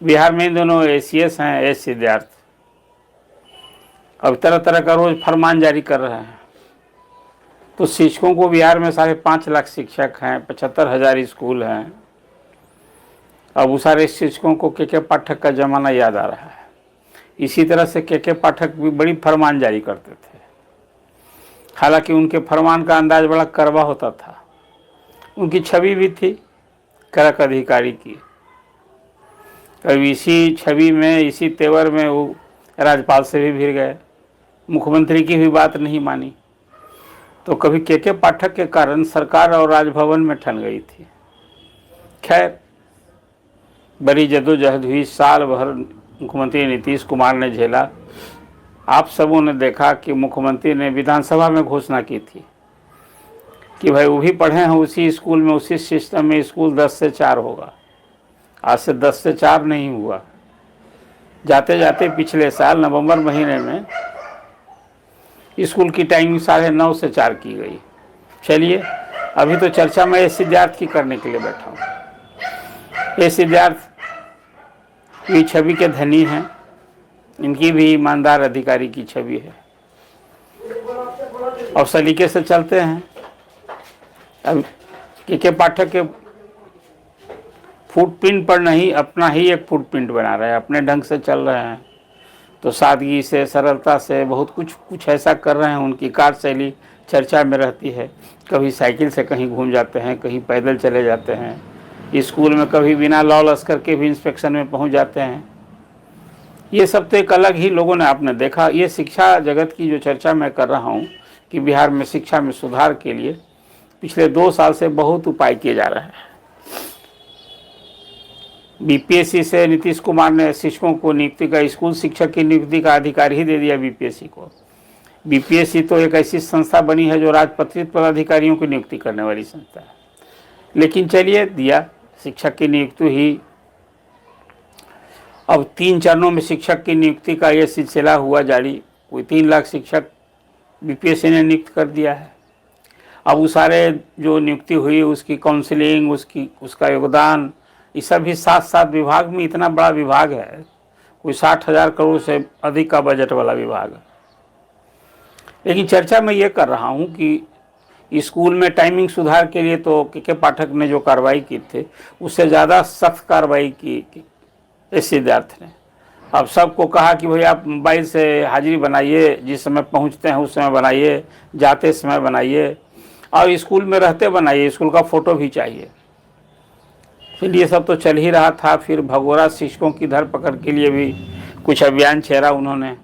बिहार में इन दोनों ACS हैं, एस सिद्धार्थ। अब तरह तरह का रोज फरमान जारी कर रहे हैं। तो शिक्षकों को बिहार में 5.5 लाख शिक्षक हैं, 75,000 स्कूल हैं। अब उस सारे शिक्षकों को के पाठक का जमाना याद आ रहा है। इसी तरह से के पाठक भी बड़ी फरमान जारी करते थे। हालांकि उनके फरमान का अंदाज बड़ा कड़वा होता था। उनकी छवि भी थी कड़क अधिकारी की। कभी इसी छवि में, इसी तेवर में वो राज्यपाल से भी भिड़ गए, मुख्यमंत्री की भी बात नहीं मानी। तो कभी के पाठक के कारण सरकार और राजभवन में ठन गई थी। खैर, बड़ी जद्दोजहद हुई, साल भर मुख्यमंत्री नीतीश कुमार ने झेला। आप सबों ने देखा कि मुख्यमंत्री ने विधानसभा में घोषणा की थी कि भाई वो भी पढ़े हैं उसी स्कूल में, उसी सिस्टम में, स्कूल 10 से 4 होगा। आज से 10 से 4 नहीं हुआ। जाते जाते पिछले साल नवंबर महीने में स्कूल की टाइमिंग 9:30 से 4 की गई। चलिए, अभी तो चर्चा मैं एस सिद्धार्थ की करने के लिए बैठा हूँ। एस सिद्धार्थ की छवि के धनी हैं, इनकी भी ईमानदार अधिकारी की छवि है और सलीके से चलते हैं। अब के पाठक के फुटप्रिंट पर नहीं, अपना ही एक फुटप्रिंट बना रहे हैं, अपने ढंग से चल रहे हैं। तो सादगी से, सरलता से बहुत कुछ ऐसा कर रहे हैं। उनकी कार्यशैली चर्चा में रहती है। कभी साइकिल से कहीं घूम जाते हैं, कहीं पैदल चले जाते हैं, स्कूल में कभी बिना लॉ लश्कर के भी इंस्पेक्शन में पहुंच जाते हैं। ये सब तो एक अलग ही लोगों ने आपने देखा। ये शिक्षा जगत की जो चर्चा मैं कर रहा हूँ कि बिहार में शिक्षा में सुधार के लिए पिछले 2 साल से बहुत उपाय किए जा रहे हैं। BPSC से नीतीश कुमार ने शिक्षकों को नियुक्ति का, स्कूल शिक्षक की नियुक्ति का अधिकार ही दे दिया BPSC को। BPSC तो एक ऐसी संस्था बनी है जो राजपत्रित पदाधिकारियों की नियुक्ति करने वाली संस्था है। लेकिन चलिए, दिया शिक्षक की नियुक्ति ही। अब 3 चरणों में शिक्षक की नियुक्ति का यह सिलसिला हुआ जारी। कोई 3 लाख शिक्षक BPSC ने नियुक्त कर दिया है। अब वो सारे जो नियुक्ति हुई, उसकी काउंसलिंग, उसका योगदान, ये सब भी 7 विभाग में, इतना बड़ा विभाग है, कोई 60,000 करोड़ से अधिक का बजट वाला विभाग है। लेकिन चर्चा मैं ये कर रहा हूँ कि स्कूल में टाइमिंग सुधार के लिए तो के पाठक ने जो कार्रवाई की थी, उससे ज़्यादा सख्त कार्रवाई की एस सिद्धार्थ ने। अब सबको कहा कि भाई आप मोबाइल से हाजिरी बनाइए, जिस समय पहुँचते हैं उस समय बनाइए, जाते समय बनाइए, और स्कूल में रहते बनाइए, स्कूल का फ़ोटो भी चाहिए। फिर ये सब तो चल ही रहा था। फिर भगोड़ा शिक्षकों की धरपकड़ के लिए भी कुछ अभियान छेड़ा उन्होंने।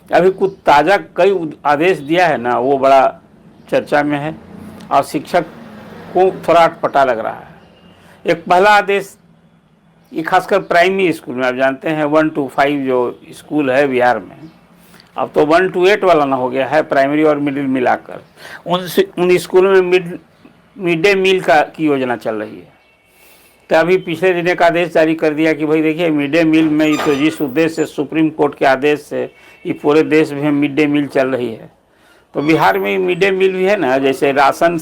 अभी कुछ ताज़ा कई आदेश दिया है ना, वो बड़ा चर्चा में है और शिक्षक को थोड़ा अटपटा लग रहा है। एक पहला आदेश, ये खासकर प्राइमरी स्कूल में, आप जानते हैं 1 to 5 जो स्कूल है बिहार में, अब तो 1 to 8 वाला ना हो गया है, प्राइमरी और मिडिल मिलाकर। उन स्कूलों में मिड डे मील की योजना चल रही है। तो अभी पिछले दिन एक आदेश जारी कर दिया कि भाई देखिए, मिड डे मील में तो जिस उद्देश्य से सुप्रीम कोर्ट के आदेश से ये पूरे देश में मिड डे मील चल रही है, तो बिहार में मिड डे मील भी है ना। जैसे राशन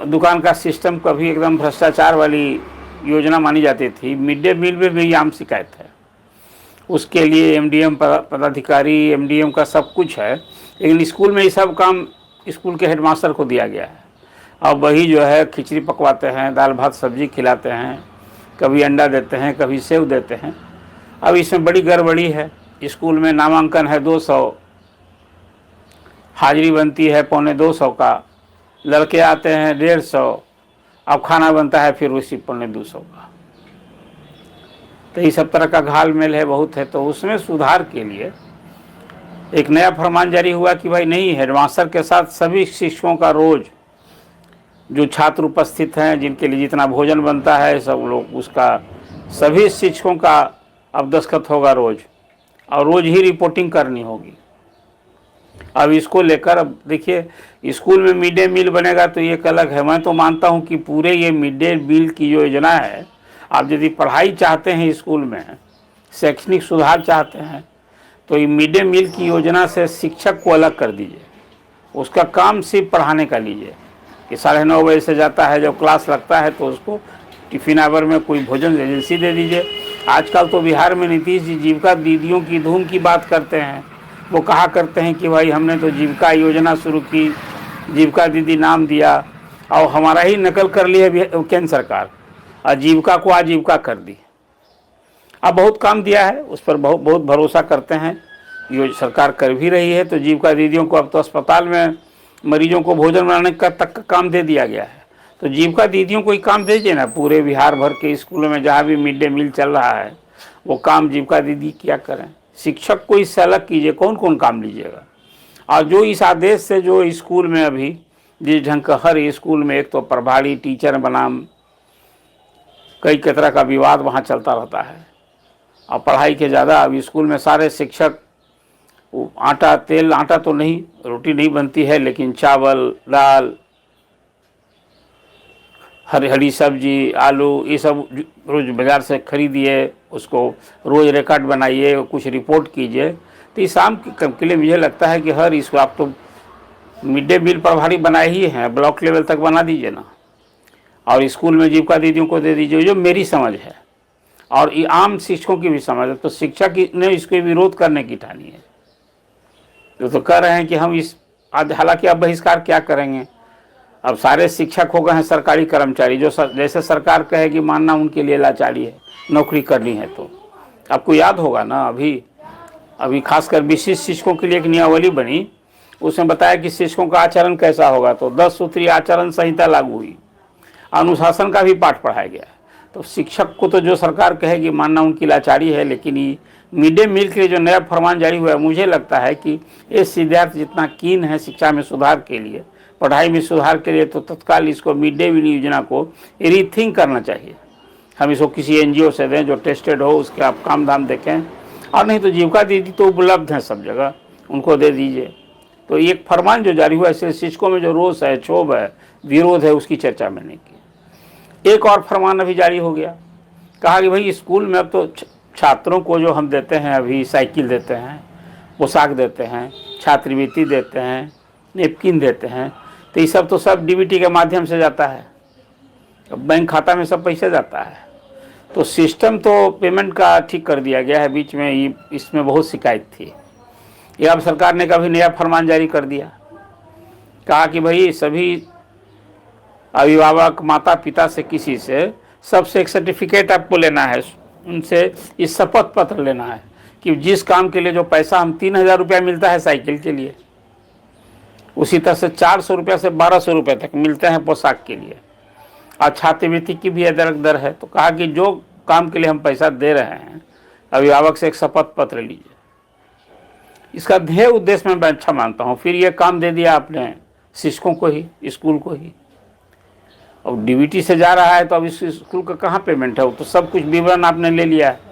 दुकान का सिस्टम कभी एकदम भ्रष्टाचार वाली योजना मानी जाती थी, मिड डे मील में भी आम शिकायत है। उसके लिए MDM पदाधिकारी, MDM का सब कुछ है, लेकिन स्कूल में ये सब काम स्कूल के हेडमास्टर को दिया गया है। अब वही जो है खिचड़ी पकवाते हैं, दाल भात सब्जी खिलाते हैं, कभी अंडा देते हैं, कभी सेव देते हैं। अब इसमें बड़ी गड़बड़ी है। स्कूल में नामांकन है 200, हाजिरी बनती है 225 का, लड़के आते हैं 150, अब खाना बनता है फिर उसी 225 का। तो ये सब तरह का घालमेल है, बहुत है। तो उसमें सुधार के लिए एक नया फरमान जारी हुआ कि भाई नहीं, हेडमास्टर के साथ सभी शिक्षकों का रोज़, जो छात्र उपस्थित हैं, जिनके लिए जितना भोजन बनता है सब लोग, उसका सभी शिक्षकों का अब दस्तखत होगा रोज़, और रोज़ ही रिपोर्टिंग करनी होगी। अब इसको लेकर, अब देखिए स्कूल में मिड डे मील बनेगा तो ये एक अलग है। मैं तो मानता हूँ कि पूरे ये मिड डे मील की जो योजना है, आप यदि पढ़ाई चाहते हैं स्कूल में, शैक्षणिक सुधार चाहते हैं, तो ये मिड डे मील की योजना से शिक्षक को अलग कर दीजिए। उसका काम सिर्फ पढ़ाने का लीजिए कि 9:30 बजे से जाता है, जब क्लास लगता है तो उसको टिफिन आवर में कोई भोजन एजेंसी दे दीजिए, आजकल तो बिहार में नीतीश जी जीविका दीदियों की धूम की बात करते हैं। वो कहा करते हैं कि भाई हमने तो जीविका योजना शुरू की, जीविका दीदी नाम दिया और हमारा ही नकल कर ली है केंद्र सरकार, आजीविका को आजीविका कर दी। अब बहुत काम दिया है, उस पर बहुत बहुत भरोसा करते हैं, ये सरकार कर भी रही है। तो जीविका दीदियों को अब तो अस्पताल में मरीजों को भोजन बनाने का तक का काम दे दिया गया है। तो जीविका दीदियों को ही काम दे दीजिए ना, पूरे बिहार भर के स्कूलों में जहाँ भी मिड डे मील चल रहा है वो काम जीविका दीदी क्या करें। शिक्षक को इससे अलग कीजिए, कौन कौन काम लीजिएगा। और जो इस आदेश से जो स्कूल में अभी जिस ढंग का हर स्कूल में एक तो प्रभारी टीचर बनाम कई तरह का विवाद वहाँ चलता रहता है। और पढ़ाई के ज़्यादा अब स्कूल में सारे शिक्षक आटा तेल, आटा तो नहीं, रोटी नहीं बनती है, लेकिन चावल दाल हरी सब्जी आलू ये सब रोज़ बाज़ार से खरीदिए, उसको रोज़ रिकॉर्ड बनाइए, कुछ रिपोर्ट कीजिए। तो इस शाम के लिए मुझे लगता है कि हर इसको आप तो मिड डे मील प्रभारी बनाए ही हैं, ब्लॉक लेवल तक बना दीजिए ना, और स्कूल में जीविका दीदियों को दे दीजिए, जो मेरी समझ है और ये आम शिक्षकों की भी समझ है। तो शिक्षक ने इसके विरोध करने की ठानी है। तो कह रहे हैं कि हम इस हालांकि अब बहिष्कार क्या करेंगे, अब सारे शिक्षक हो गए हैं सरकारी कर्मचारी, जो जैसे सरकार कहेगी मानना उनके लिए लाचारी है, नौकरी करनी है। तो आपको याद होगा ना, अभी खासकर विशिष्ट शिक्षकों के लिए एक नियमावली बनी, उसमें बताया कि शिक्षकों का आचरण कैसा होगा। तो 10 सूत्रीय आचरण संहिता लागू हुई, अनुशासन का भी पाठ पढ़ाया गया। तो शिक्षक को तो जो सरकार कहेगी मानना उनकी लाचारी है। लेकिन ये मिड डे मील के लिए जो नया फरमान जारी हुआ है, मुझे लगता है कि ये विद्यार्थी जितना कीन है शिक्षा में सुधार के लिए, पढ़ाई में सुधार के लिए, तो तत्काल इसको मिड डे मील योजना को रीथिंक करना चाहिए। हम इसको किसी NGO से दें जो टेस्टेड हो, उसके आप काम धाम देखें, और नहीं तो जीविका दीदी तो उपलब्ध हैं सब जगह, उनको दे दीजिए। तो एक फरमान जो जारी हुआ है, इसलिए शिक्षकों में जो रोष है, क्षोभ है, विरोध है, उसकी चर्चा मैंने की। एक और फरमान अभी जारी हो गया, कहा कि भाई स्कूल में अब तो छात्रों को जो हम देते हैं, अभी साइकिल देते हैं, पोशाक देते हैं, छात्रवृत्ति देते हैं, नेपकिन देते हैं, तो ये सब तो सब DBT के माध्यम से जाता है, बैंक खाता में सब पैसा जाता है। तो सिस्टम तो पेमेंट का ठीक कर दिया गया है, बीच में ये इसमें बहुत शिकायत थी। ये अब सरकार ने कभी नया फरमान जारी कर दिया, कहा कि भाई सभी अभिभावक माता पिता से किसी से सबसे एक सर्टिफिकेट आपको लेना है, उनसे इस शपथ पत्र लेना है कि जिस काम के लिए जो पैसा हम 3000 रुपया मिलता है साइकिल के लिए, उसी तरह से 400 रुपया से 1200 रुपये तक मिलते हैं पोशाक के लिए, और छात्रवृत्ति की भी अदरक दर है। तो कहा कि जो काम के लिए हम पैसा दे रहे हैं, अभिभावक से एक शपथ पत्र लीजिए। इसका ध्येय उद्देश्य मैं अच्छा मानता हूँ। फिर ये काम दे दिया आपने शिक्षकों को ही, स्कूल को ही, और DBT से जा रहा है, तो अब इस स्कूल का कहाँ पेमेंट है, वो तो सब कुछ विवरण आपने ले लिया है।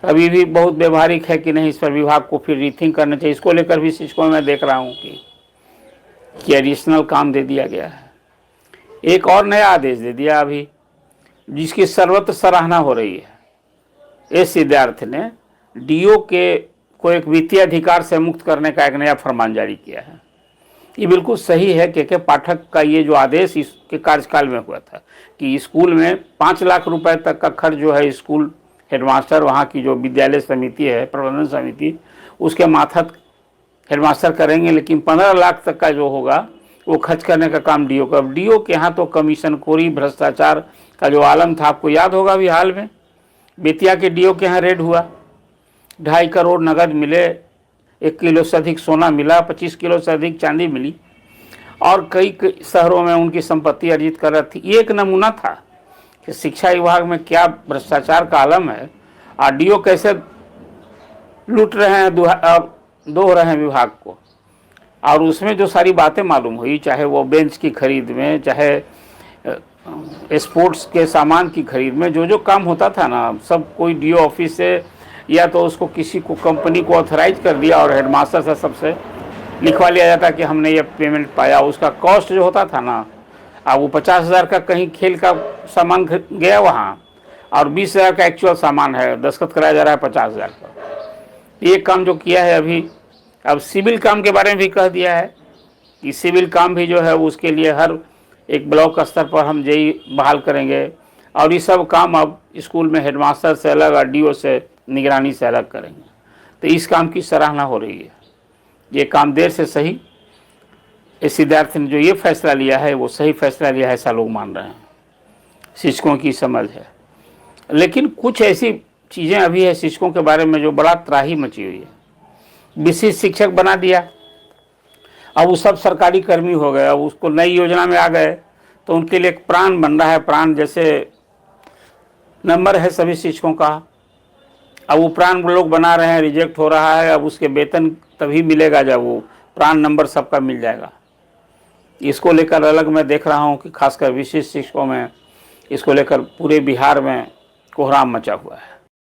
अभी भी बहुत व्यवहारिक है कि नहीं, इस पर विभाग को फिर रीथिंक करना चाहिए। इसको लेकर भी शिक्षकों में मैं देख रहा हूँ कि एडिशनल काम दे दिया गया है। एक और नया आदेश दे दिया अभी, जिसकी सर्वत्र सराहना हो रही है। इस विद्यार्थी ने DO को एक वित्तीय अधिकार से मुक्त करने का एक नया फरमान जारी किया है। ये बिल्कुल सही है कि पाठक का ये जो आदेश इसके कार्यकाल में हुआ था कि स्कूल में 5 लाख रुपए तक का खर्च जो है स्कूल हेडमास्टर, वहाँ की जो विद्यालय समिति है, प्रबंधन समिति, उसके माथत हेडमास्टर करेंगे, लेकिन 15 लाख तक का जो होगा वो खर्च करने का काम DO का। अब DO के यहाँ तो कमीशन खोरी, भ्रष्टाचार का जो आलम था, आपको याद होगा अभी हाल में बेतिया के DO के यहाँ रेड हुआ, 2.5 करोड़ नगद मिले, 1 किलो से अधिक सोना मिला, 25 किलो से अधिक चांदी मिली, और कई शहरों में उनकी संपत्ति अर्जित कर रही थी। ये एक नमूना था कि शिक्षा विभाग में क्या भ्रष्टाचार का आलम है, और DO कैसे लूट रहे हैं, दोह रहे हैं विभाग को। और उसमें जो सारी बातें मालूम हुई, चाहे वो बेंच की खरीद में, चाहे स्पोर्ट्स के सामान की खरीद में, जो जो काम होता था ना, सब कोई DO ऑफिस से या तो उसको किसी को कंपनी को ऑथराइज कर दिया और हेडमास्टर से सबसे लिखवा लिया जाता कि हमने ये पेमेंट पाया। उसका कॉस्ट जो होता था ना, अब वो 50,000 का कहीं खेल का सामान गया वहाँ, और 20,000 का एक्चुअल सामान है, दस्तखत कराया जा रहा है 50,000 का। ये काम जो किया है अभी, अब सिविल काम के बारे में भी कह दिया है कि सिविल काम भी जो है उसके लिए हर एक ब्लॉक स्तर पर हम JE बहाल करेंगे, और ये सब काम अब स्कूल में हेडमास्टर से अलग और डीओ से निगरानी से अलग करेंगे। तो इस काम की सराहना हो रही है। ये काम देर से सही, इस सिद्धार्थ ने जो ये फैसला लिया है वो सही फैसला लिया है, ऐसा लोग मान रहे हैं, शिक्षकों की समझ है। लेकिन कुछ ऐसी चीज़ें अभी है शिक्षकों के बारे में जो बड़ा त्राही मची हुई है। विशिष्ट शिक्षक बना दिया, अब वो सब सरकारी कर्मी हो गए, अब उसको नई योजना में आ गए तो उनके लिए एक प्राण बन रहा है। प्राण जैसे नंबर है सभी शिक्षकों का, अब वो प्राण लोग बना रहे हैं, रिजेक्ट हो रहा है। अब उसके वेतन तभी मिलेगा जब वो प्राण नंबर सबका मिल जाएगा। इसको लेकर अलग मैं देख रहा हूँ कि खासकर विशिष्ट शिक्षकों में इसको लेकर पूरे बिहार में कोहराम मचा हुआ है।